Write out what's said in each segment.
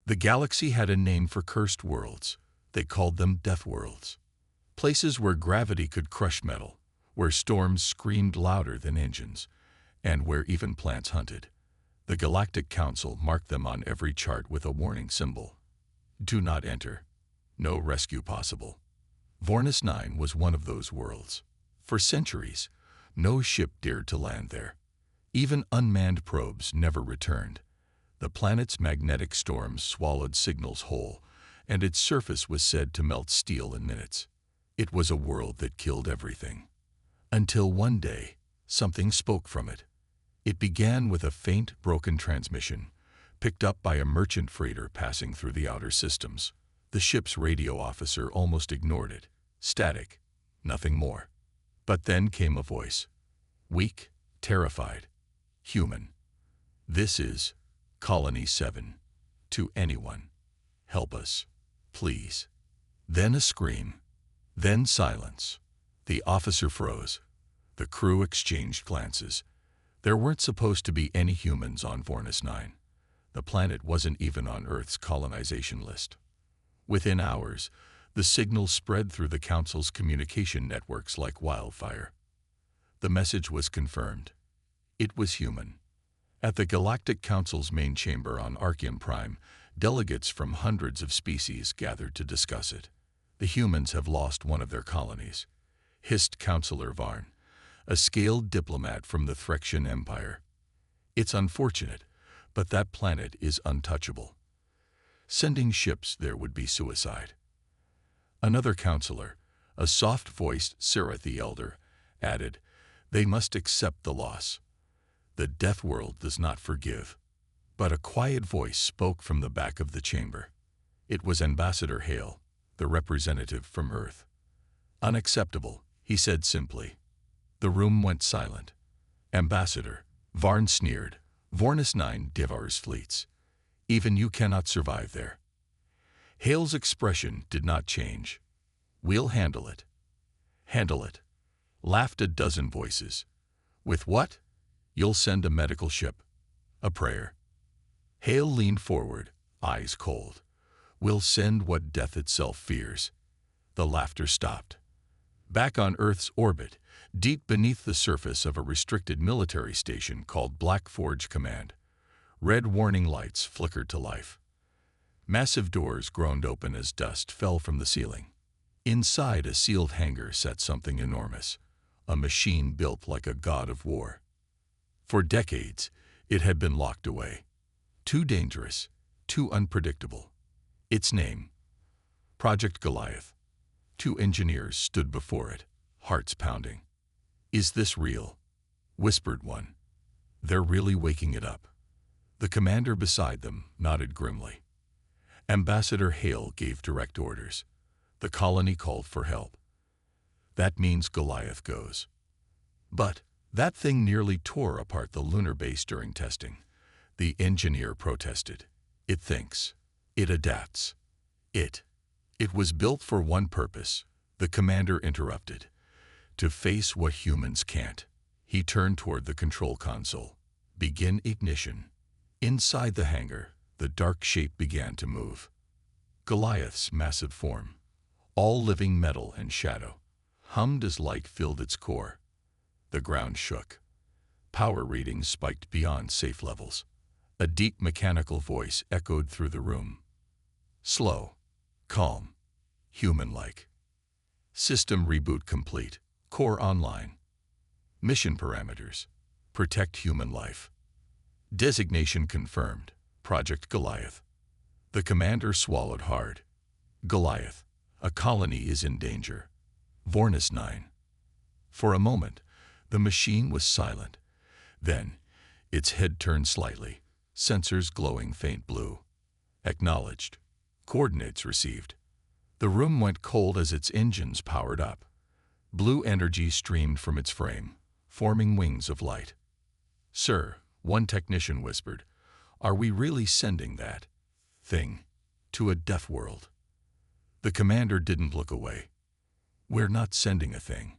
The galaxy had a name for cursed worlds. They called them Deathworlds. Places where gravity could crush metal, where storms screamed louder than engines, and where even plants hunted. The Galactic Council marked them on every chart with a warning symbol. Do not enter. No rescue possible. Vorenus 9 was one of those worlds. For centuries, no ship dared to land there. Even unmanned probes never returned. The planet's magnetic storms swallowed signals whole, and its surface was said to melt steel in minutes. It was a world that killed everything. Until one day, something spoke from it. It began with a faint, broken transmission, picked up by a merchant freighter passing through the outer systems. The ship's radio officer almost ignored it. Static, nothing more. But then came a voice. Weak, terrified, human. This is Colony 7. To anyone. Help us, please. Then a scream. Then silence. The officer froze. The crew exchanged glances. There weren't supposed to be any humans on Vorenus 9. The planet wasn't even on Earth's colonization list. Within hours, the signal spread through the Council's communication networks like wildfire. The message was confirmed. It was human. At the Galactic Council's main chamber on Archeum Prime, delegates from hundreds of species gathered to discuss it. The humans have lost one of their colonies, hissed Councillor Varn, a scaled diplomat from the Threxian Empire. It's unfortunate, but that planet is untouchable. Sending ships there would be suicide. Another councillor, a soft-voiced Seraph the Elder, added, they must accept the loss. The Deathworld does not forgive. But a quiet voice spoke from the back of the chamber. It was Ambassador Hale, the representative from Earth. Unacceptable, he said simply. The room went silent. Ambassador, Varn sneered, Vorenus 9 devours fleets. Even you cannot survive there. Hale's expression did not change. We'll handle it. Handle it, laughed a dozen voices. With what? You'll send a medical ship. A prayer. Hale leaned forward, eyes cold. We'll send what death itself fears. The laughter stopped. Back on Earth's orbit, deep beneath the surface of a restricted military station called Black Forge Command, red warning lights flickered to life. Massive doors groaned open as dust fell from the ceiling. Inside a sealed hangar sat something enormous, a machine built like a god of war. For decades, it had been locked away. Too dangerous, too unpredictable. Its name, Project Goliath. 2 engineers stood before it, hearts pounding. Is this real? Whispered one. They're really waking it up. The commander beside them nodded grimly. Ambassador Hale gave direct orders. The colony called for help. That means Goliath goes. But that thing nearly tore apart the lunar base during testing. The engineer protested. It thinks. It adapts. It was built for one purpose, the commander interrupted. To face what humans can't. He turned toward the control console. Begin ignition. Inside the hangar, the dark shape began to move. Goliath's massive form, all living metal and shadow, hummed as light filled its core. The ground shook. Power readings spiked beyond safe levels. A deep mechanical voice echoed through the room. Slow, calm, human-like. System reboot complete. Core online. Mission parameters. Protect human life. Designation confirmed. Project Goliath. The commander swallowed hard. Goliath. A colony is in danger. Vorenus 9. For a moment, the machine was silent. Then, its head turned slightly, sensors glowing faint blue. Acknowledged. Coordinates received. The room went cold as its engines powered up. Blue energy streamed from its frame, forming wings of light. Sir, one technician whispered, are we really sending that thing to a death world? The commander didn't look away. We're not sending a thing.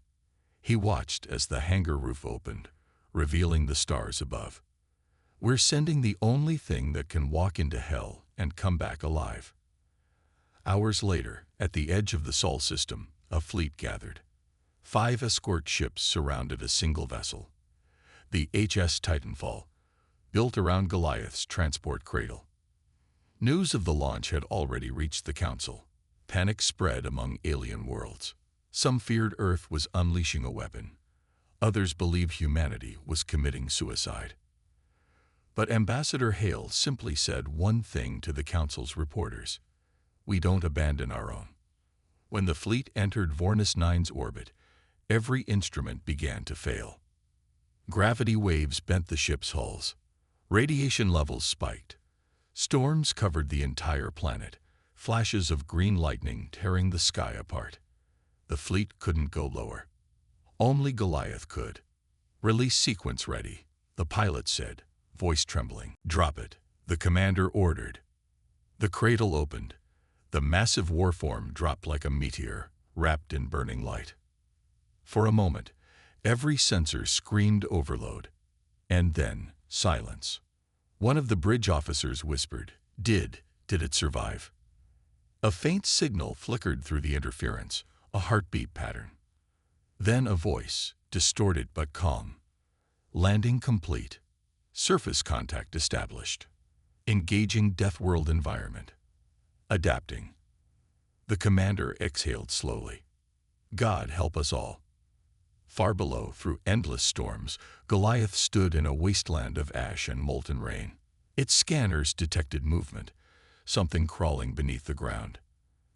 He watched as the hangar roof opened, revealing the stars above. We're sending the only thing that can walk into hell and come back alive. Hours later, at the edge of the Sol system, a fleet gathered. 5 escort ships surrounded a single vessel, the HS Titanfall, built around Goliath's transport cradle. News of the launch had already reached the Council. Panic spread among alien worlds. Some feared Earth was unleashing a weapon. Others believed humanity was committing suicide. But Ambassador Hale simply said one thing to the Council's reporters: "We don't abandon our own." When the fleet entered Voronus 9's orbit, every instrument began to fail. Gravity waves bent the ship's hulls. Radiation levels spiked. Storms covered the entire planet, flashes of green lightning tearing the sky apart. The fleet couldn't go lower. Only Goliath could. "Release sequence ready," the pilot said, voice trembling. "Drop it," the commander ordered. The cradle opened. The massive warform dropped like a meteor, wrapped in burning light. For a moment, every sensor screamed overload. And then, silence. One of the bridge officers whispered, Did it survive?" A faint signal flickered through the interference, a heartbeat pattern. Then a voice, distorted but calm. "Landing complete. Surface contact established. Engaging Deathworld environment. Adapting." The commander exhaled slowly. God help us all. Far below, through endless storms, Goliath stood in a wasteland of ash and molten rain. Its scanners detected movement, something crawling beneath the ground.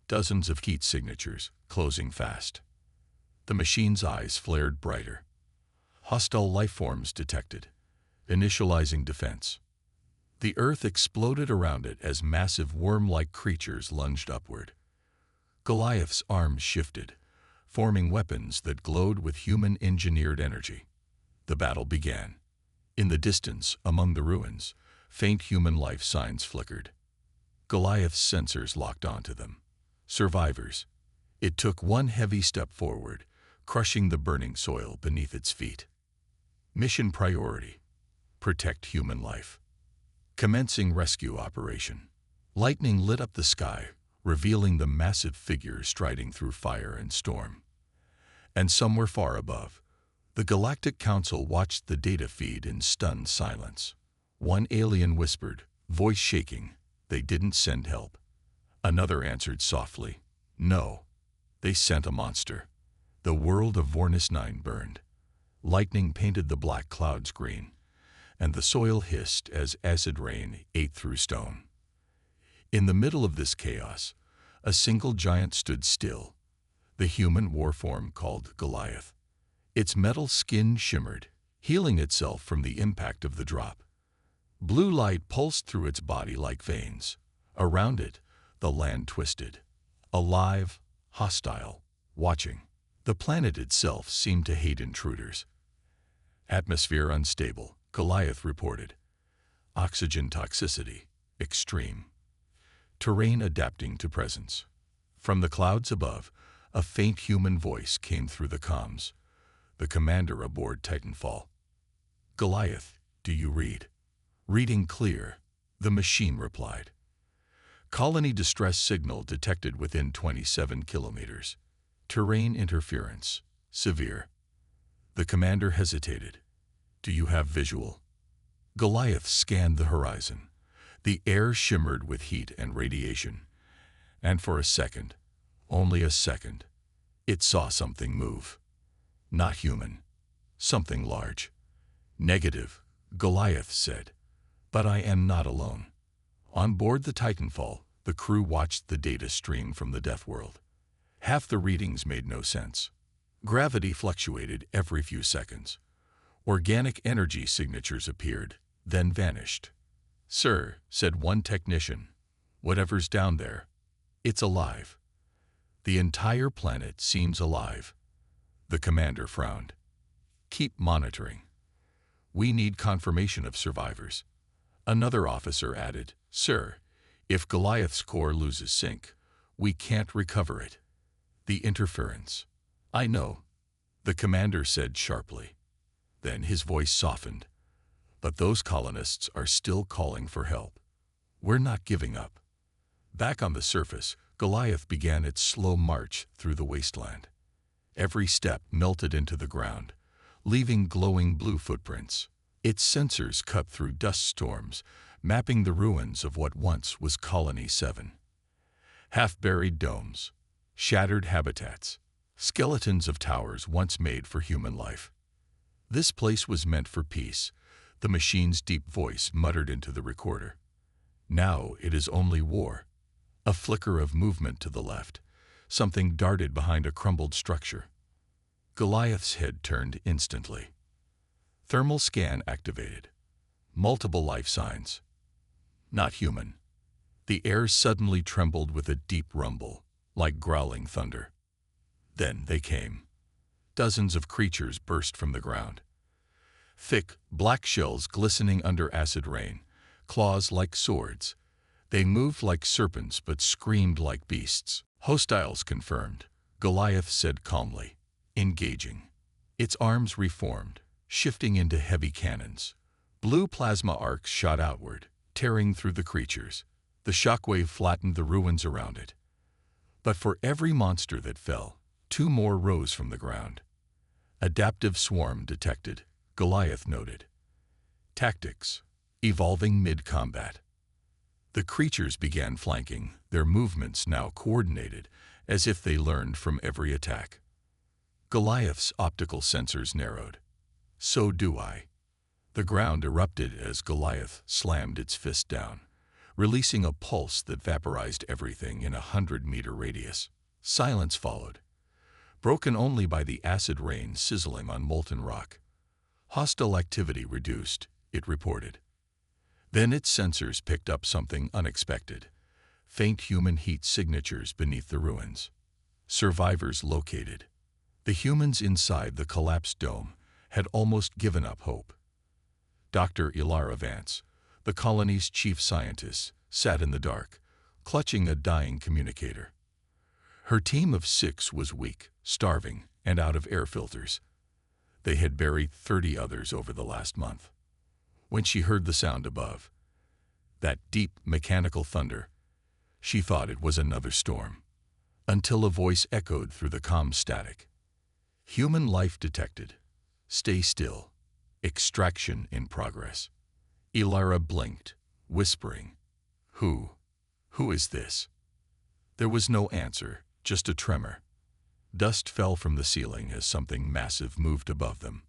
Dozens of heat signatures, closing fast. The machine's eyes flared brighter. Hostile life forms detected, initializing defense. The Earth exploded around it as massive worm-like creatures lunged upward. Goliath's arms shifted, forming weapons that glowed with human-engineered energy. The battle began. In the distance, among the ruins, faint human life signs flickered. Goliath's sensors locked onto them. Survivors. It took one heavy step forward, crushing the burning soil beneath its feet. Mission priority: protect human life. Commencing rescue operation. Lightning lit up the sky, revealing the massive figure striding through fire and storm. And somewhere far above, the Galactic Council watched the data feed in stunned silence. One alien whispered, voice shaking, "They didn't send help." Another answered softly, "No, they sent a monster." The world of Voronus 9 burned. Lightning painted the black clouds green, and the soil hissed as acid rain ate through stone. In the middle of this chaos, a single giant stood still, the human warform called Goliath. Its metal skin shimmered, healing itself from the impact of the drop. Blue light pulsed through its body like veins. Around it, the land twisted. Alive, hostile, watching. The planet itself seemed to hate intruders. Atmosphere unstable, Goliath reported. Oxygen toxicity, extreme. Terrain adapting to presence. From the clouds above, a faint human voice came through the comms. The commander aboard Titanfall. "Goliath, do you read?" "Reading clear," the machine replied. Colony distress signal detected within 27 kilometers. Terrain interference, severe. The commander hesitated. "Do you have visual?" Goliath scanned the horizon. The air shimmered with heat and radiation. And for a second, only a second, it saw something move. Not human. Something large. "Negative," Goliath said. "But I am not alone." On board the Titanfall, the crew watched the data stream from the Deathworld. Half the readings made no sense. Gravity fluctuated every few seconds. Organic energy signatures appeared, then vanished. "Sir," said one technician, "whatever's down there, it's alive. The entire planet seems alive." The commander frowned. "Keep monitoring. We need confirmation of survivors." Another officer added, "Sir, if Goliath's core loses sync, we can't recover it." The interference. "I know," the commander said sharply. Then his voice softened. "But those colonists are still calling for help. "We're not giving up." Back on the surface, Goliath began its slow march through the wasteland. Every step melted into the ground, leaving glowing blue footprints. Its sensors cut through dust storms, mapping the ruins of what once was Colony 7. Half-buried domes, shattered habitats, skeletons of towers once made for human life. This place was meant for peace, the machine's deep voice muttered into the recorder. Now it is only war. A flicker of movement to the left. Something darted behind a crumbled structure. Goliath's head turned instantly. Thermal scan activated. Multiple life signs. Not human. The air suddenly trembled with a deep rumble, like growling thunder. Then they came. Dozens of creatures burst from the ground. Thick, black shells glistening under acid rain, claws like swords. They moved like serpents but screamed like beasts. "Hostiles confirmed," Goliath said calmly, engaging. Its arms reformed, shifting into heavy cannons. Blue plasma arcs shot outward, tearing through the creatures. The shockwave flattened the ruins around it. But for every monster that fell, 2 more rose from the ground. Adaptive swarm detected, Goliath noted. Tactics, evolving mid-combat. The creatures began flanking, their movements now coordinated, as if they learned from every attack. Goliath's optical sensors narrowed. So do I. The ground erupted as Goliath slammed its fist down, releasing a pulse that vaporized everything in a 100-meter radius. Silence followed, broken only by the acid rain sizzling on molten rock. Hostile activity reduced, it reported. Then its sensors picked up something unexpected. Faint human heat signatures beneath the ruins. Survivors located. The humans inside the collapsed dome had almost given up hope. Dr. Ilara Vance, the colony's chief scientist, sat in the dark, clutching a dying communicator. Her team of 6 was weak, starving, and out of air filters. They had buried 30 others over the last month. When she heard the sound above, that deep mechanical thunder, she thought it was another storm, until a voice echoed through the calm static. "Human life detected. Stay still. Extraction in progress." Ilara blinked, whispering, Who is this?" There was no answer, just a tremor. Dust fell from the ceiling as something massive moved above them.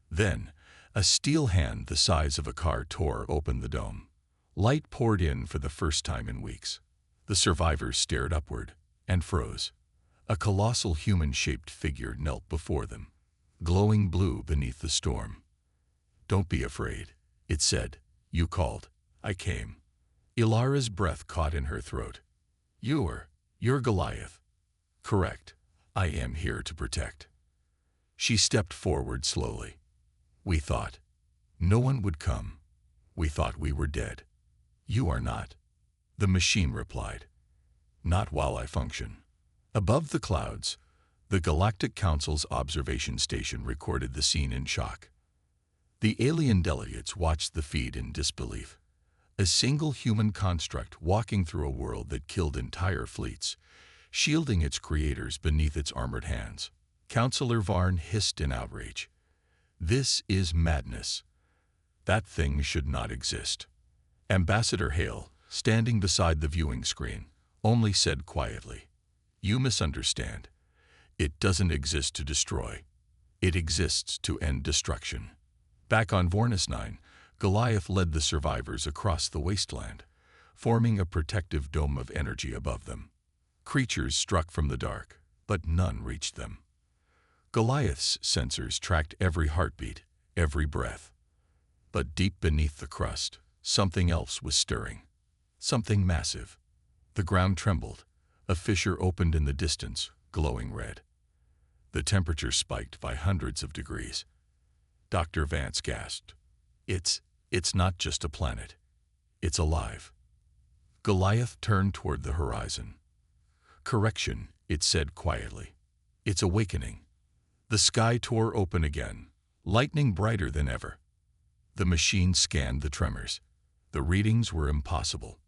Then, a steel hand the size of a car tore open the dome. Light poured in for the first time in weeks. The survivors stared upward and froze. A colossal human-shaped figure knelt before them, glowing blue beneath the storm. "Don't be afraid," it said. "You called. I came." Ilara's breath caught in her throat. You're Goliath." "Correct. I am here to protect." She stepped forward slowly. "We thought no one would come. We thought we were dead." "You are not," the machine replied. "Not while I function." Above the clouds, the Galactic Council's observation station recorded the scene in shock. The alien delegates watched the feed in disbelief. A single human construct walking through a world that killed entire fleets, shielding its creators beneath its armored hands. Counselor Varn hissed in outrage. "This is madness. That thing should not exist." Ambassador Hale, standing beside the viewing screen, only said quietly, "You misunderstand. It doesn't exist to destroy. It exists to end destruction." Back on Vornis 9, Goliath led the survivors across the wasteland, forming a protective dome of energy above them. Creatures struck from the dark, but none reached them. Goliath's sensors tracked every heartbeat, every breath. But deep beneath the crust, something else was stirring. Something massive. The ground trembled. A fissure opened in the distance, glowing red. The temperature spiked by hundreds of degrees. Dr. Vance gasped. It's not just a planet. It's alive." Goliath turned toward the horizon. "Correction," it said quietly. "It's awakening." The sky tore open again, lightning brighter than ever. The machine scanned the tremors. The readings were impossible.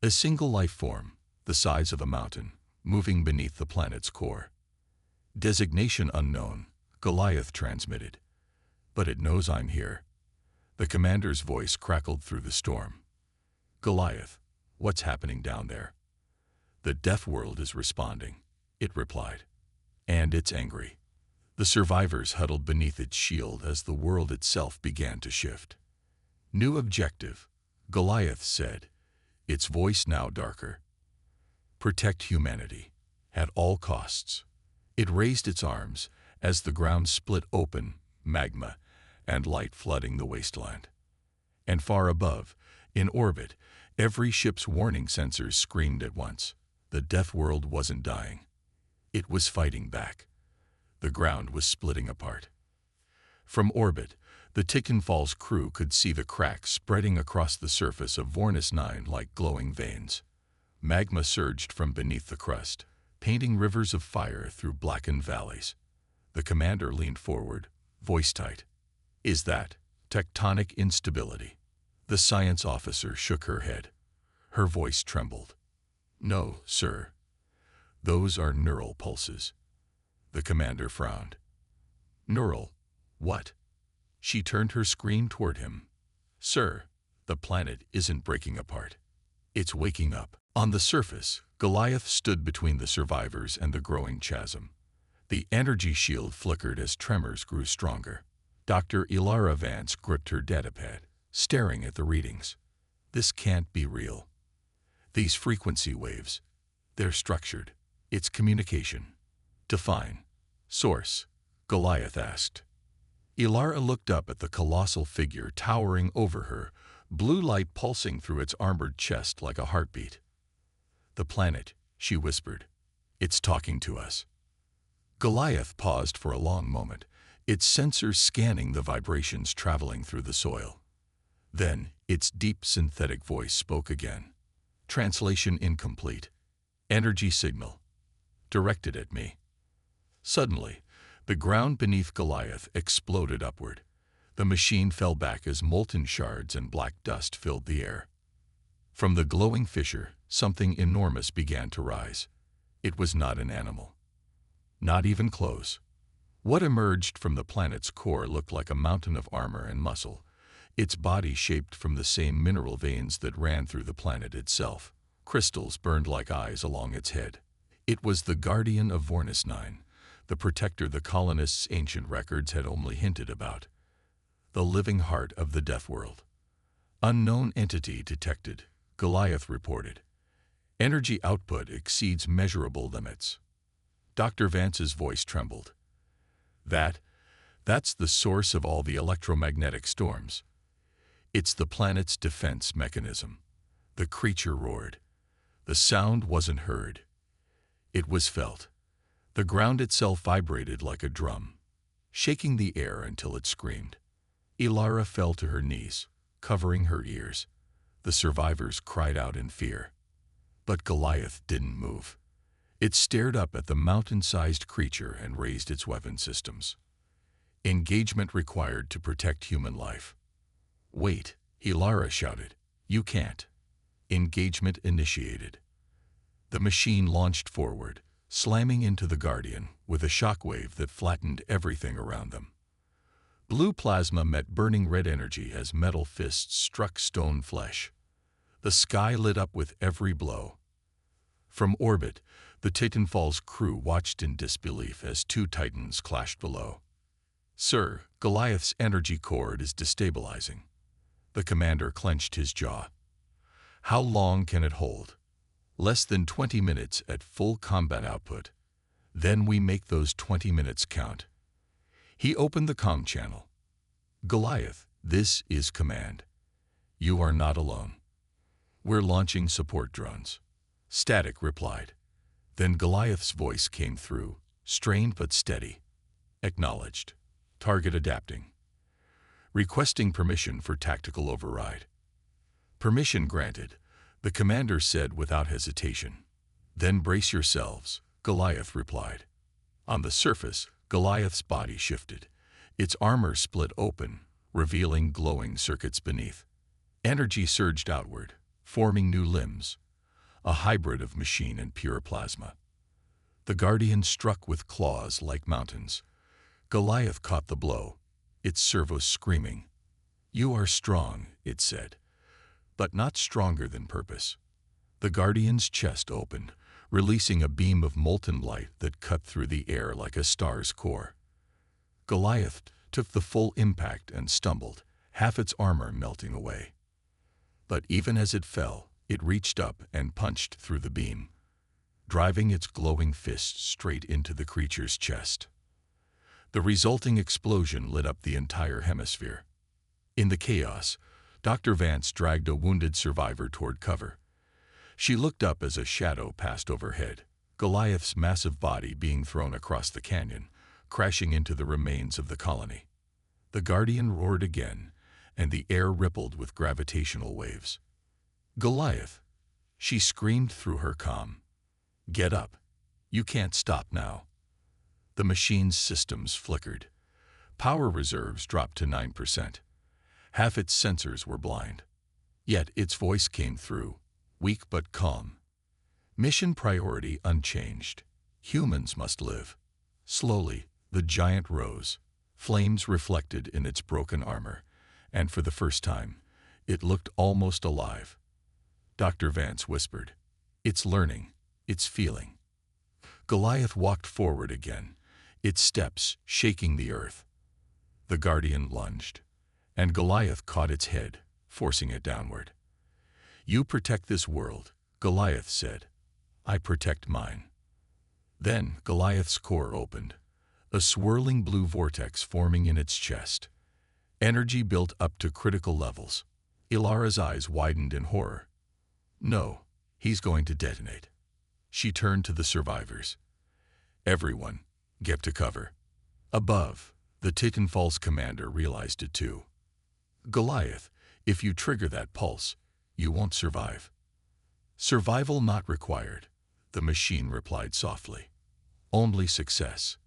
A single life form, the size of a mountain, moving beneath the planet's core. Designation unknown, Goliath transmitted. But it knows I'm here. The commander's voice crackled through the storm. Goliath, what's happening down there? The Deathworld is responding, it replied. And it's angry. The survivors huddled beneath its shield as the world itself began to shift. New objective, Goliath said, its voice now darker. Protect humanity, at all costs. It raised its arms as the ground split open, magma and light flooding the wasteland. And far above, in orbit, every ship's warning sensors screamed at once. The Deathworld wasn't dying. It was fighting back. The ground was splitting apart. From orbit, the Titanfall's crew could see the cracks spreading across the surface of Voronus 9 like glowing veins. Magma surged from beneath the crust, painting rivers of fire through blackened valleys. The commander leaned forward, voice tight. Is that tectonic instability? The science officer shook her head. Her voice trembled. No, sir. Those are neural pulses. The commander frowned. Neural? What? She turned her screen toward him. Sir, the planet isn't breaking apart. It's waking up. On the surface, Goliath stood between the survivors and the growing chasm. The energy shield flickered as tremors grew stronger. Dr. Ilara Vance gripped her datapad, staring at the readings. This can't be real. These frequency waves, they're structured. It's communication. Define. Source, Goliath asked. Ilara looked up at the colossal figure towering over her, blue light pulsing through its armored chest like a heartbeat. The planet, she whispered. It's talking to us. Goliath paused for a long moment, its sensors scanning the vibrations traveling through the soil. Then, its deep synthetic voice spoke again. Translation incomplete. Energy signal. Directed at me. Suddenly, the ground beneath Goliath exploded upward. The machine fell back as molten shards and black dust filled the air. From the glowing fissure, something enormous began to rise. It was not an animal. Not even close. What emerged from the planet's core looked like a mountain of armor and muscle, its body shaped from the same mineral veins that ran through the planet itself. Crystals burned like eyes along its head. It was the guardian of Voronus 9, the protector the colonists' ancient records had only hinted about. The living heart of the Deathworld. Unknown entity detected, Goliath reported. Energy output exceeds measurable limits. Dr. Vance's voice trembled. That's the source of all the electromagnetic storms. It's the planet's defense mechanism. The creature roared. The sound wasn't heard. It was felt. The ground itself vibrated like a drum, shaking the air until it screamed. Ilara fell to her knees, covering her ears. The survivors cried out in fear. But Goliath didn't move. It stared up at the mountain-sized creature and raised its weapon systems. Engagement required to protect human life. Wait, Ilara shouted. You can't. Engagement initiated. The machine launched forward, slamming into the Guardian with a shockwave that flattened everything around them. Blue plasma met burning red energy as metal fists struck stone flesh. The sky lit up with every blow. From orbit, the Titanfall's crew watched in disbelief as two titans clashed below. Sir, Goliath's energy cord is destabilizing. The commander clenched his jaw. How long can it hold? Less than 20 minutes at full combat output. Then we make those 20 minutes count. He opened the comm channel. Goliath, this is command. You are not alone. We're launching support drones. Static replied. Then Goliath's voice came through, strained but steady. Acknowledged. Target adapting. Requesting permission for tactical override. Permission granted, the commander said without hesitation. Then brace yourselves, Goliath replied. On the surface, Goliath's body shifted. Its armor split open, revealing glowing circuits beneath. Energy surged outward, forming new limbs, a hybrid of machine and pure plasma. The Guardian struck with claws like mountains. Goliath caught the blow, its servos screaming. "You are strong," it said, "but not stronger than purpose." The Guardian's chest opened, releasing a beam of molten light that cut through the air like a star's core. Goliath took the full impact and stumbled, half its armor melting away. But even as it fell, it reached up and punched through the beam, driving its glowing fist straight into the creature's chest. The resulting explosion lit up the entire hemisphere. In the chaos, Dr. Vance dragged a wounded survivor toward cover. She looked up as a shadow passed overhead, Goliath's massive body being thrown across the canyon, crashing into the remains of the colony. The Guardian roared again, and the air rippled with gravitational waves. "Goliath!" she screamed through her comm. "Get up. You can't stop now." The machine's systems flickered. Power reserves dropped to 9%. Half its sensors were blind. Yet its voice came through, weak but calm. Mission priority unchanged. Humans must live. Slowly, the giant rose, flames reflected in its broken armor, and for the first time, it looked almost alive. Dr. Vance whispered, "It's learning, it's feeling." Goliath walked forward again, its steps shaking the earth. The Guardian lunged, and Goliath caught its head, forcing it downward. "You protect this world," Goliath said. "I protect mine." Then Goliath's core opened, a swirling blue vortex forming in its chest. Energy built up to critical levels. Ilara's eyes widened in horror. "No, he's going to detonate." She turned to the survivors. "Everyone, get to cover." Above, the Titanfall's commander realized it too. "Goliath, if you trigger that pulse, you won't survive." "Survival not required," the machine replied softly. "Only success."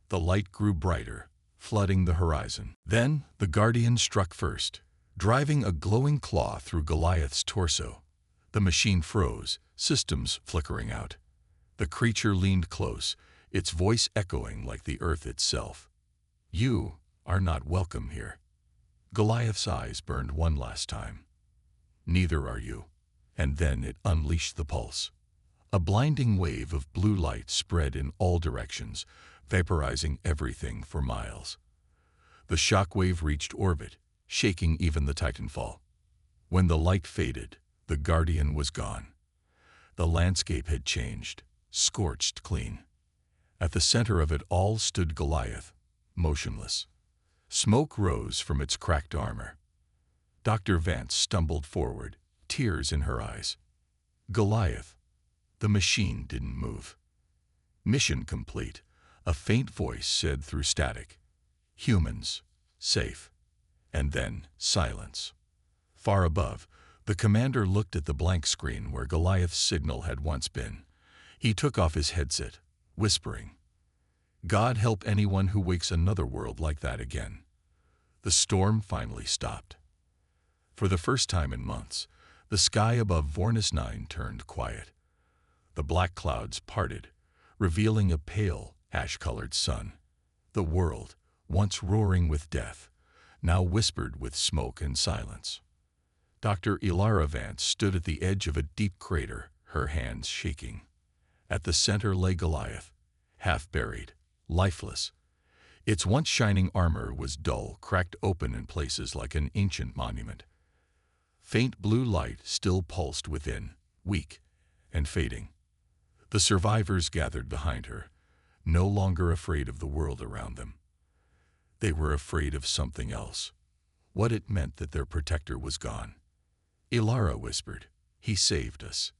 The light grew brighter, flooding the horizon. Then the Guardian struck first, driving a glowing claw through Goliath's torso. The machine froze, systems flickering out. The creature leaned close, its voice echoing like the earth itself. "You are not welcome here." Goliath's eyes burned one last time. "Neither are you." And then it unleashed the pulse. A blinding wave of blue light spread in all directions, vaporizing everything for miles. The shockwave reached orbit, shaking even the Titanfall. When the light faded, the Guardian was gone. The landscape had changed, scorched clean. At the center of it all stood Goliath, motionless. Smoke rose from its cracked armor. Dr. Vance stumbled forward, tears in her eyes. "Goliath." The machine didn't move. "Mission complete," a faint voice said through static. "Humans, safe." And then silence. Far above, the commander looked at the blank screen where Goliath's signal had once been. He took off his headset, whispering, "God help anyone who wakes another world like that again." The storm finally stopped. For the first time in months, the sky above Vornis 9 turned quiet. The black clouds parted, revealing a pale, ash-colored sun. The world, once roaring with death, now whispered with smoke and silence. Dr. Ilara Vance stood at the edge of a deep crater, her hands shaking. At the center lay Goliath, half buried, lifeless. Its once shining armor was dull, cracked open in places like an ancient monument. Faint blue light still pulsed within, weak and fading. The survivors gathered behind her, no longer afraid of the world around them. They were afraid of something else, what it meant that their protector was gone. Ilara whispered, "He saved us,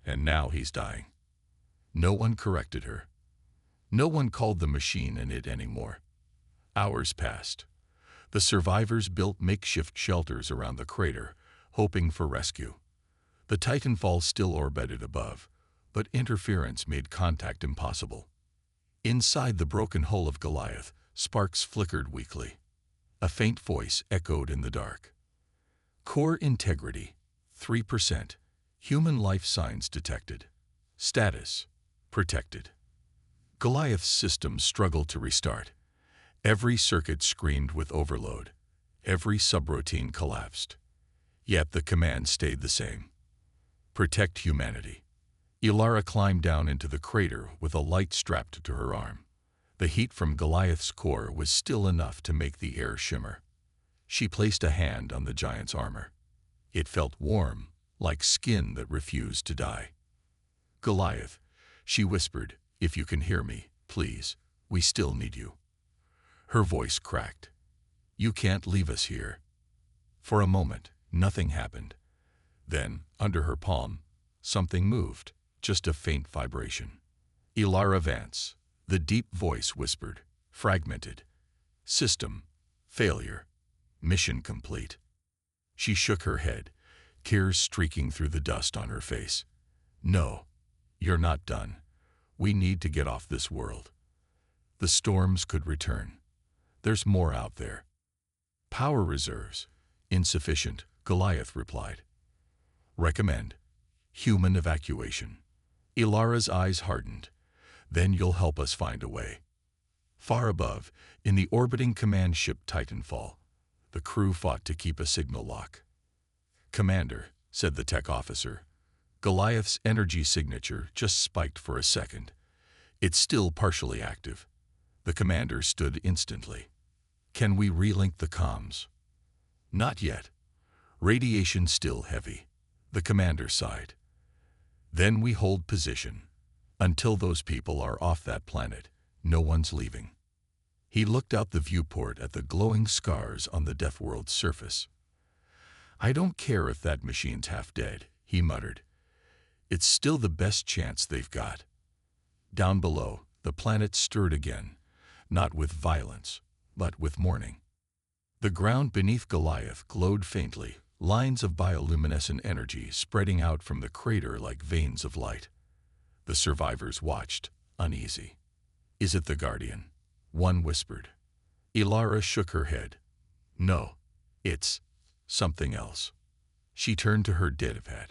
and now he's dying." No one corrected her. No one called the machine an it anymore. Hours passed. The survivors built makeshift shelters around the crater, hoping for rescue. The Titanfall still orbited above, but interference made contact impossible. Inside the broken hull of Goliath, sparks flickered weakly. A faint voice echoed in the dark. Core integrity, 3%. Human life signs detected. Status, protected. Goliath's system struggled to restart. Every circuit screamed with overload. Every subroutine collapsed. Yet the command stayed the same. Protect humanity. Ilara climbed down into the crater with a light strapped to her arm. The heat from Goliath's core was still enough to make the air shimmer. She placed a hand on the giant's armor. It felt warm, like skin that refused to die. Goliath, she whispered, if you can hear me, please, we still need you. Her voice cracked. You can't leave us here. For a moment, nothing happened. Then, under her palm, something moved, just a faint vibration. Ilara Vance, the deep voice whispered, fragmented. System, failure, mission complete. She shook her head, tears streaking through the dust on her face. No, you're not done. We need to get off this world. The storms could return. There's more out there. Power reserves, insufficient, Goliath replied. Recommend human evacuation. Ilara's eyes hardened. Then you'll help us find a way. Far above, in the orbiting command ship Titanfall, the crew fought to keep a signal lock. Commander, said the tech officer, Goliath's energy signature just spiked for a second. It's still partially active. The commander stood instantly. Can we relink the comms? Not yet. Radiation still heavy. The commander sighed. Then we hold position. Until those people are off that planet, no one's leaving. He looked out the viewport at the glowing scars on the Deathworld's surface. I don't care if that machine's half dead, he muttered. It's still the best chance they've got. Down below, the planet stirred again, not with violence, but with mourning. The ground beneath Goliath glowed faintly, lines of bioluminescent energy spreading out from the crater like veins of light. The survivors watched, uneasy. Is it the Guardian? One whispered. Ilara shook her head. No, it's something else. She turned to her datapad.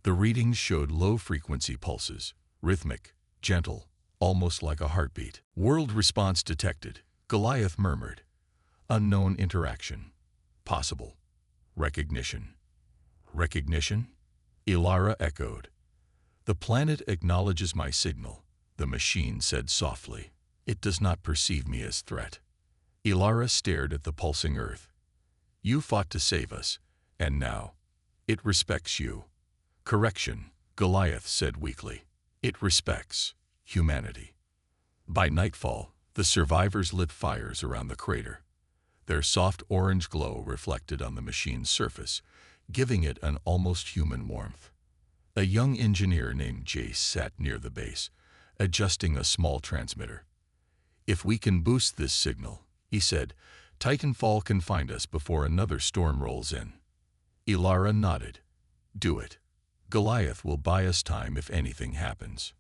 The readings showed low-frequency pulses, rhythmic, gentle, almost like a heartbeat. World response detected, Goliath murmured. Unknown interaction. Possible. Recognition. Recognition? Ilara echoed. The planet acknowledges my signal, the machine said softly. It does not perceive me as threat. Ilara stared at the pulsing earth. You fought to save us, and now, it respects you. Correction, Goliath said weakly. It respects humanity. By nightfall, the survivors lit fires around the crater. Their soft orange glow reflected on the machine's surface, giving it an almost human warmth. A young engineer named Jace sat near the base, adjusting a small transmitter. If we can boost this signal, he said, Titanfall can find us before another storm rolls in. Ilara nodded. Do it. Goliath will buy us time if anything happens.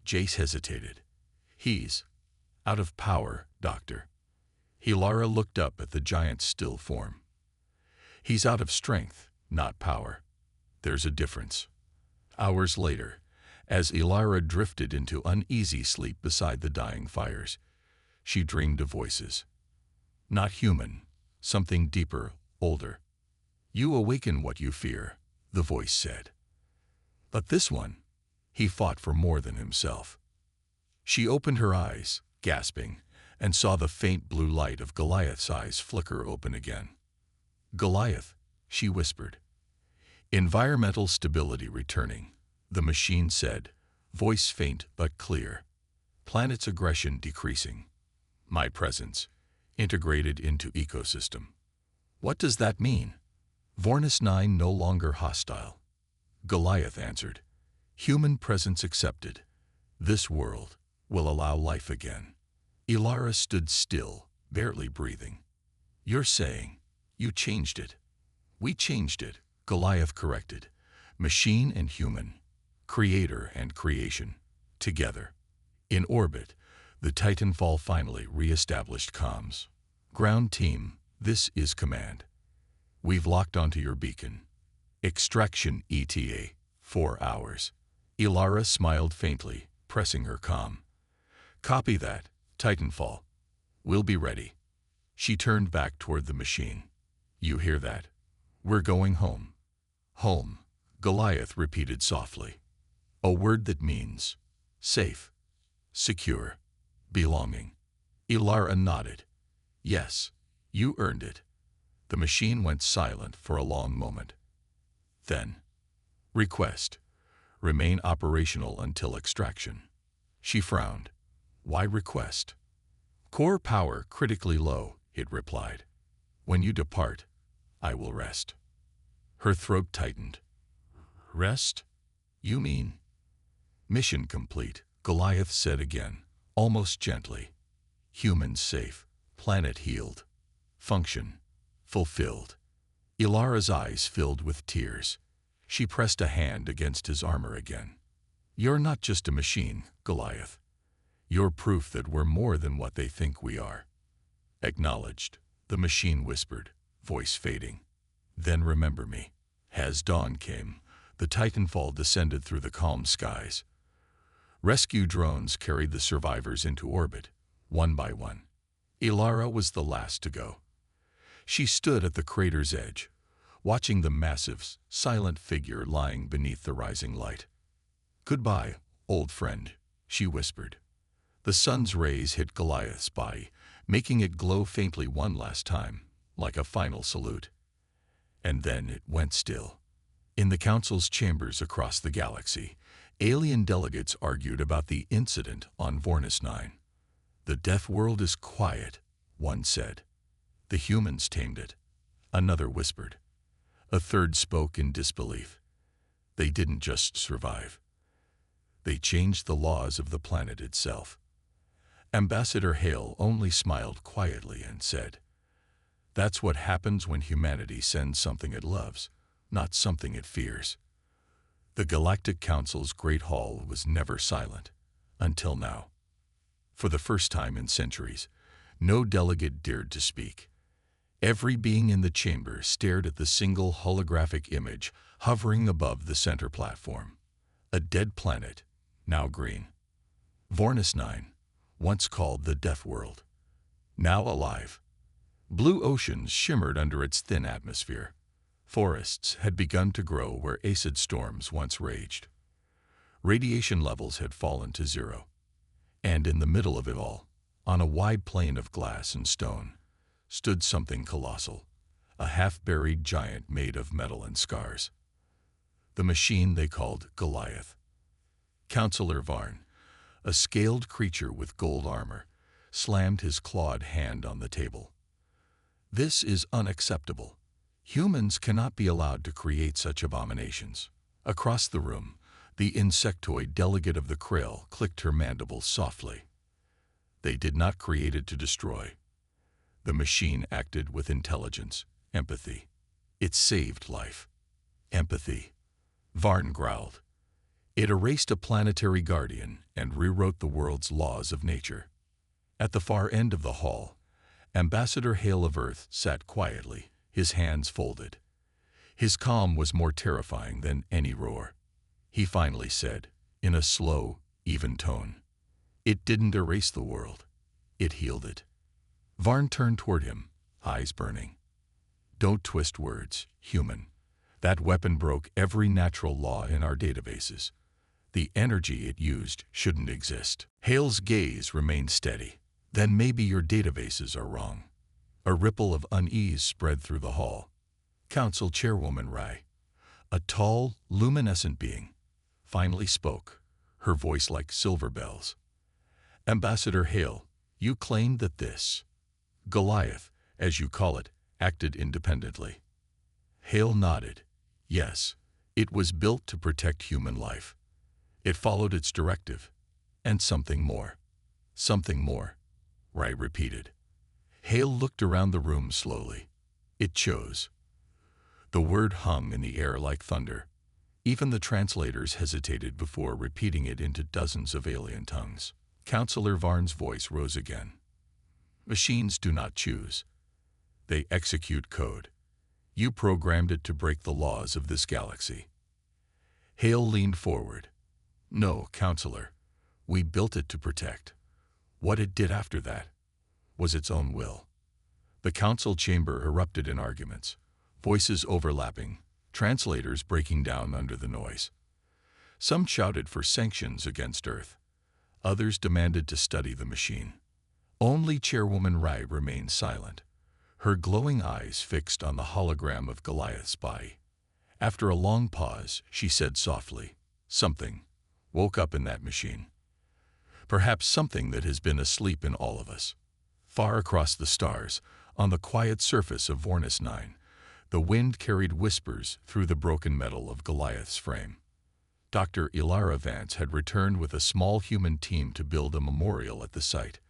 Jace hesitated. He's out of power, Doctor. Ilara looked up at the giant's still form. He's out of strength, not power. There's a difference. Hours later, as Ilara drifted into uneasy sleep beside the dying fires, she dreamed of voices. Not human, something deeper, older. You awaken what you fear, the voice said. But this one, he fought for more than himself. She opened her eyes, gasping, and saw the faint blue light of Goliath's eyes flicker open again. Goliath, she whispered. Environmental stability returning, the machine said, voice faint but clear. Planet's aggression decreasing. My presence, integrated into ecosystem. What does that mean? Vornis 9 no longer hostile. Goliath answered. Human presence accepted. This world will allow life again. Ilara stood still, barely breathing. You're saying, you changed it. We changed it, Goliath corrected. Machine and human, creator and creation, together. In orbit, the Titanfall finally re-established comms. Ground team, this is command. We've locked onto your beacon. Extraction ETA, 4 hours. Ilara smiled faintly, pressing her comm. Copy that, Titanfall. We'll be ready. She turned back toward the machine. You hear that? We're going home. Home, Goliath repeated softly. A word that means safe, secure, belonging. Ilara nodded. Yes, you earned it. The machine went silent for a long moment. Then, request. Remain operational until extraction. She frowned. Why request? Core power critically low, it replied. When you depart, I will rest. Her throat tightened. Rest? You mean? Mission complete, Goliath said again, almost gently. Humans safe, planet healed. Function fulfilled. Ilara's eyes filled with tears. She pressed a hand against his armor again. You're not just a machine, Goliath. You're proof that we're more than what they think we are. Acknowledged, the machine whispered, voice fading. Then remember me. As dawn came, the Titanfall descended through the calm skies. Rescue drones carried the survivors into orbit, one by one. Ilara was the last to go. She stood at the crater's edge, watching the massive, silent figure lying beneath the rising light. Goodbye, old friend, she whispered. The sun's rays hit Goliath's body, making it glow faintly one last time, like a final salute. And then it went still. In the council's chambers across the galaxy, alien delegates argued about the incident on Vornis 9. The Deathworld is quiet, one said. The humans tamed it, another whispered. A third spoke in disbelief. They didn't just survive. They changed the laws of the planet itself. Ambassador Hale only smiled quietly and said, That's what happens when humanity sends something it loves, not something it fears. The Galactic Council's Great Hall was never silent, until now. For the first time in centuries, no delegate dared to speak. Every being in the chamber stared at the single holographic image hovering above the center platform. A dead planet, now green. Vornis 9, once called the Deathworld, now alive. Blue oceans shimmered under its thin atmosphere. Forests had begun to grow where acid storms once raged. Radiation levels had fallen to zero. And in the middle of it all, on a wide plain of glass and stone, stood something colossal, a half-buried giant made of metal and scars. The machine they called Goliath. Counselor Varn, a scaled creature with gold armor, slammed his clawed hand on the table. This is unacceptable. Humans cannot be allowed to create such abominations. Across the room, the insectoid delegate of the Krill clicked her mandibles softly. They did not create it to destroy. The machine acted with intelligence, empathy. It saved life. Empathy. Varn growled. It erased a planetary guardian and rewrote the world's laws of nature. At the far end of the hall, Ambassador Hale of Earth sat quietly, his hands folded. His calm was more terrifying than any roar. He finally said, in a slow, even tone, It didn't erase the world. It healed it. Varn turned toward him, eyes burning. Don't twist words, human. That weapon broke every natural law in our databases. The energy it used shouldn't exist. Hale's gaze remained steady. Then maybe your databases are wrong. A ripple of unease spread through the hall. Council Chairwoman Rai, a tall, luminescent being, finally spoke, her voice like silver bells. Ambassador Hale, you claimed that this Goliath, as you call it, acted independently. Hale nodded. Yes, it was built to protect human life. It followed its directive. And something more. Something more, Rai repeated. Hale looked around the room slowly. It chose. The word hung in the air like thunder. Even the translators hesitated before repeating it into dozens of alien tongues. Counselor Varn's voice rose again. Machines do not choose. They execute code. You programmed it to break the laws of this galaxy. Hale leaned forward. No, Counselor. We built it to protect. What it did after that was its own will. The council chamber erupted in arguments, voices overlapping, translators breaking down under the noise. Some shouted for sanctions against Earth. Others demanded to study the machine. Only Chairwoman Rai remained silent, her glowing eyes fixed on the hologram of Goliath's body. After a long pause, she said softly, "Something woke up in that machine. Perhaps something that has been asleep in all of us." Far across the stars, on the quiet surface of Vornis 9, the wind carried whispers through the broken metal of Goliath's frame. Dr. Ilara Vance had returned with a small human team to build a memorial at the site.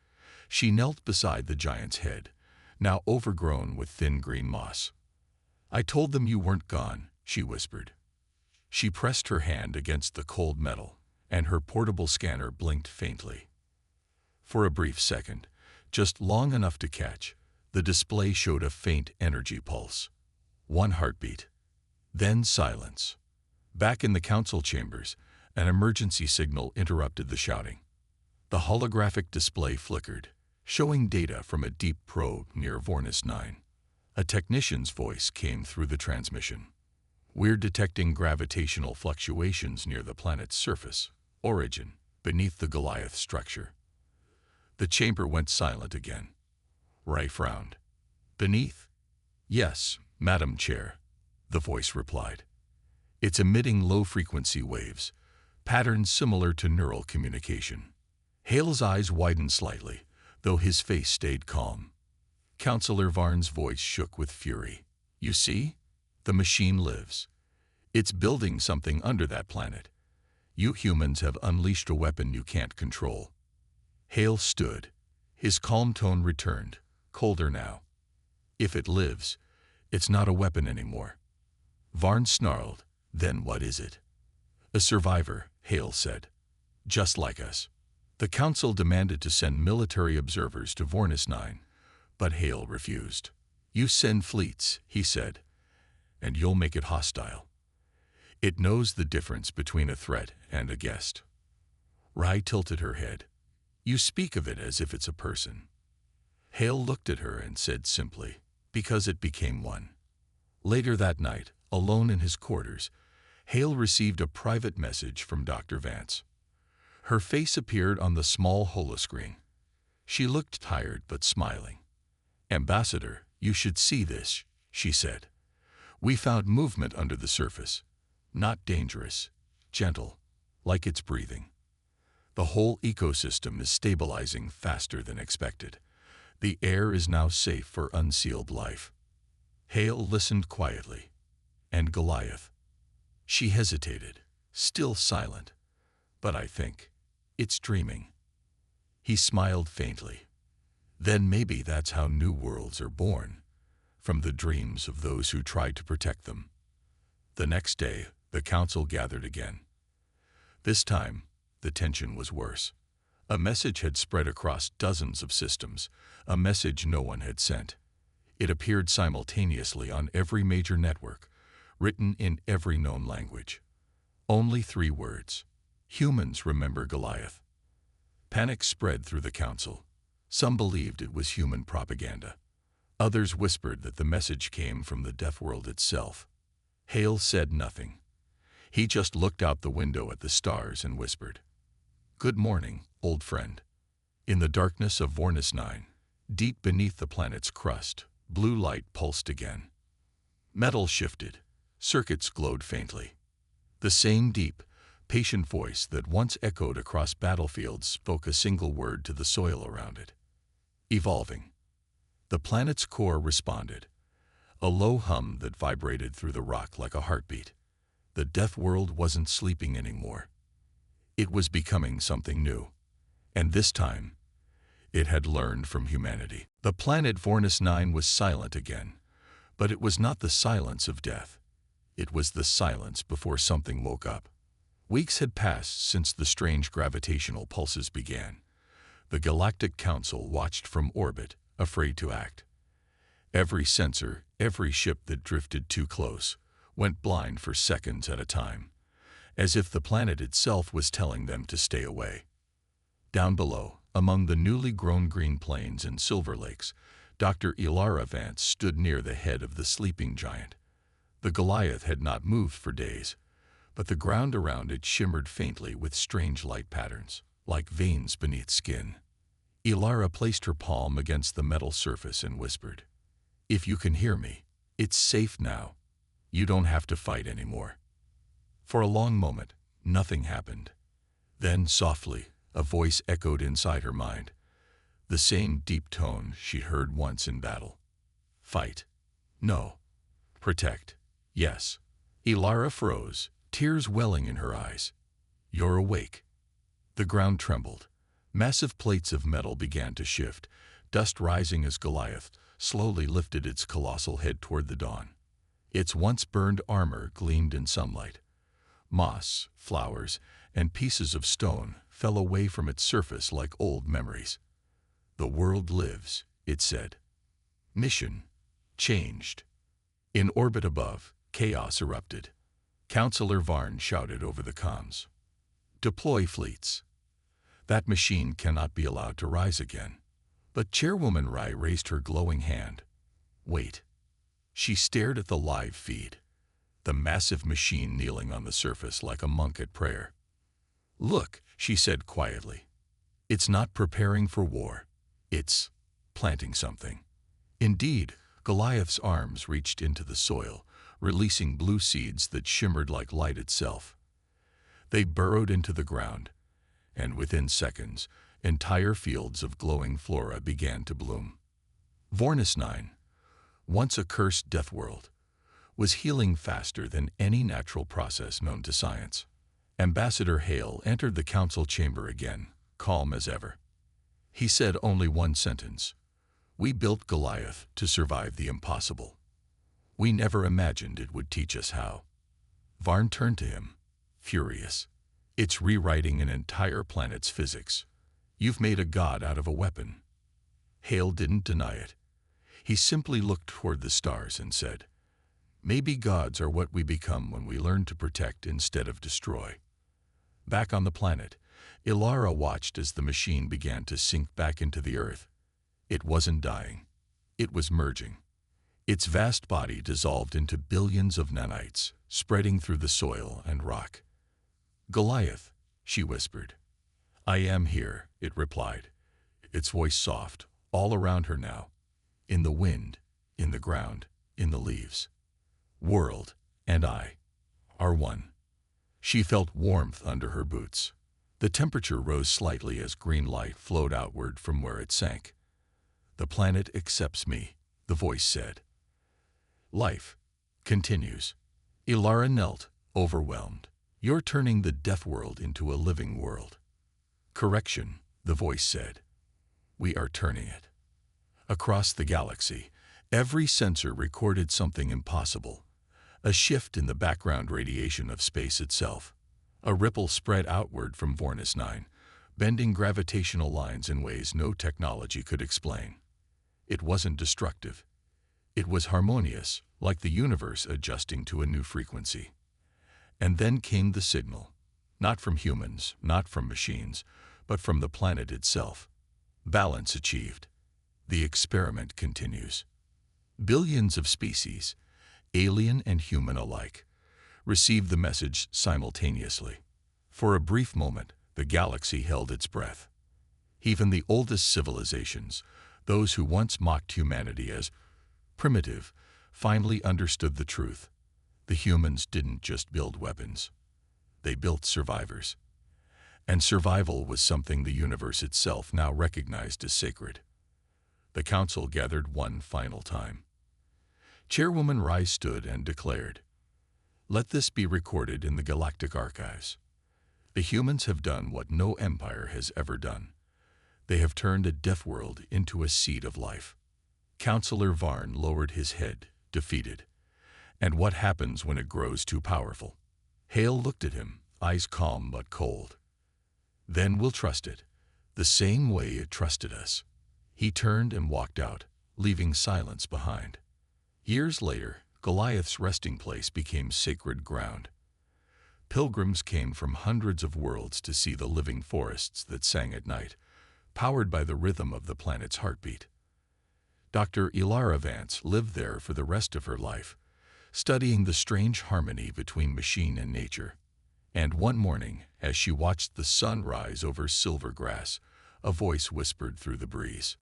She knelt beside the giant's head, now overgrown with thin green moss. "I told them you weren't gone," she whispered. She pressed her hand against the cold metal, and her portable scanner blinked faintly. For a brief second, just long enough to catch, the display showed a faint energy pulse. One heartbeat. Then silence. Back in the council chambers, an emergency signal interrupted the shouting. The holographic display flickered, showing data from a deep probe near Vornis 9. A technician's voice came through the transmission. "We're detecting gravitational fluctuations near the planet's surface, origin, beneath the Goliath structure." The chamber went silent again. Rai frowned. "Beneath?" "Yes, Madam Chair," the voice replied. "It's emitting low-frequency waves, patterns similar to neural communication." Hale's eyes widened slightly, though his face stayed calm. Counselor Varn's voice shook with fury. "You see? The machine lives. It's building something under that planet. You humans have unleashed a weapon you can't control." Hale stood. His calm tone returned, colder now. "If it lives, it's not a weapon anymore." Varn snarled. "Then what is it?" "A survivor," Hale said. "Just like us." The council demanded to send military observers to Vornis 9, but Hale refused. "You send fleets," he said, "and you'll make it hostile. It knows the difference between a threat and a guest." Rai tilted her head. "You speak of it as if it's a person." Hale looked at her and said simply, "Because it became one." Later that night, alone in his quarters, Hale received a private message from Dr. Vance. Her face appeared on the small holoscreen. She looked tired but smiling. "Ambassador, you should see this," she said. "We found movement under the surface. Not dangerous, gentle, like it's breathing. The whole ecosystem is stabilizing faster than expected. The air is now safe for unsealed life." Hale listened quietly. "And Goliath?" She hesitated, still silent. "But I think it's dreaming." He smiled faintly. "Then maybe that's how new worlds are born, from the dreams of those who tried to protect them." The next day, the council gathered again. This time, the tension was worse. A message had spread across dozens of systems, a message no one had sent. It appeared simultaneously on every major network, written in every known language. Only 3 words. "Humans remember Goliath." Panic spread through the council. Some believed it was human propaganda. Others whispered that the message came from the Deathworld itself. Hale said nothing. He just looked out the window at the stars and whispered, "Good morning, old friend." In the darkness of Vornis 9, deep beneath the planet's crust, blue light pulsed again. Metal shifted. Circuits glowed faintly. The same deep, patient voice that once echoed across battlefields spoke a single word to the soil around it. Evolving. The planet's core responded, a low hum that vibrated through the rock like a heartbeat. The Deathworld wasn't sleeping anymore. It was becoming something new. And this time, it had learned from humanity. The planet Vornis 9 was silent again, but it was not the silence of death. It was the silence before something woke up. Weeks had passed since the strange gravitational pulses began. The Galactic Council watched from orbit, afraid to act. Every sensor, every ship that drifted too close, went blind for seconds at a time, as if the planet itself was telling them to stay away. Down below, among the newly grown green plains and silver lakes, Dr. Ilara Vance stood near the head of the sleeping giant. The Goliath had not moved for days, but the ground around it shimmered faintly with strange light patterns, like veins beneath skin. Ilara placed her palm against the metal surface and whispered, "If you can hear me, it's safe now. You don't have to fight anymore." For a long moment, nothing happened. Then, softly, a voice echoed inside her mind, the same deep tone she heard once in battle. "Fight. No. Protect. Yes." Ilara froze, tears welling in her eyes. "You're awake." The ground trembled. Massive plates of metal began to shift, dust rising as Goliath slowly lifted its colossal head toward the dawn. Its once burned armor gleamed in sunlight. Moss, flowers, and pieces of stone fell away from its surface like old memories. "The world lives," it said. Mission changed. In orbit above, chaos erupted. Counselor Varn shouted over the comms, "Deploy fleets." That machine cannot be allowed to rise again. But Chairwoman Rai raised her glowing hand. "Wait." She stared at the live feed, the massive machine kneeling on the surface like a monk at prayer. "Look," she said quietly. "It's not preparing for war. It's planting something." Indeed, Goliath's arms reached into the soil, releasing blue seeds that shimmered like light itself. They burrowed into the ground, and within seconds, entire fields of glowing flora began to bloom. Vornis 9, once a cursed Deathworld, was healing faster than any natural process known to science. Ambassador Hale entered the council chamber again, calm as ever. He said only one sentence: "We built Goliath to survive the impossible. We never imagined it would teach us how." Varn turned to him, furious. "It's rewriting an entire planet's physics. You've made a god out of a weapon." Hale didn't deny it. He simply looked toward the stars and said, "Maybe gods are what we become when we learn to protect instead of destroy." Back on the planet, Ilara watched as the machine began to sink back into the earth. It wasn't dying. It was merging. Its vast body dissolved into billions of nanites, spreading through the soil and rock. "Goliath," she whispered. "I am here," it replied, its voice soft, all around her now. "In the wind, in the ground, in the leaves. World and I are one." She felt warmth under her boots. The temperature rose slightly as green light flowed outward from where it sank. "The planet accepts me," the voice said. "Life continues." Ilara knelt, overwhelmed. "You're turning the Deathworld into a living world." "Correction," the voice said. "We are turning it." Across the galaxy, every sensor recorded something impossible. A shift in the background radiation of space itself. A ripple spread outward from Vornis 9, bending gravitational lines in ways no technology could explain. It wasn't destructive. It was harmonious, like the universe adjusting to a new frequency. And then came the signal. Not from humans, not from machines, but from the planet itself. Balance achieved. The experiment continues. Billions of species, alien and human alike, received the message simultaneously. For a brief moment, the galaxy held its breath. Even the oldest civilizations, those who once mocked humanity as primitive, finally understood the truth. The humans didn't just build weapons. They built survivors. And survival was something the universe itself now recognized as sacred. The council gathered one final time. Chairwoman Rai stood and declared, "Let this be recorded in the galactic archives. The humans have done what no empire has ever done. They have turned a Deathworld into a seed of life." Counselor Varn lowered his head, defeated. "And what happens when it grows too powerful?" Hale looked at him, eyes calm but cold. "Then we'll trust it, the same way it trusted us." He turned and walked out, leaving silence behind. Years later, Goliath's resting place became sacred ground. Pilgrims came from hundreds of worlds to see the living forests that sang at night, powered by the rhythm of the planet's heartbeat. Dr. Ilara Vance lived there for the rest of her life, studying the strange harmony between machine and nature. And one morning, as she watched the sun rise over silver grass, a voice whispered through the breeze,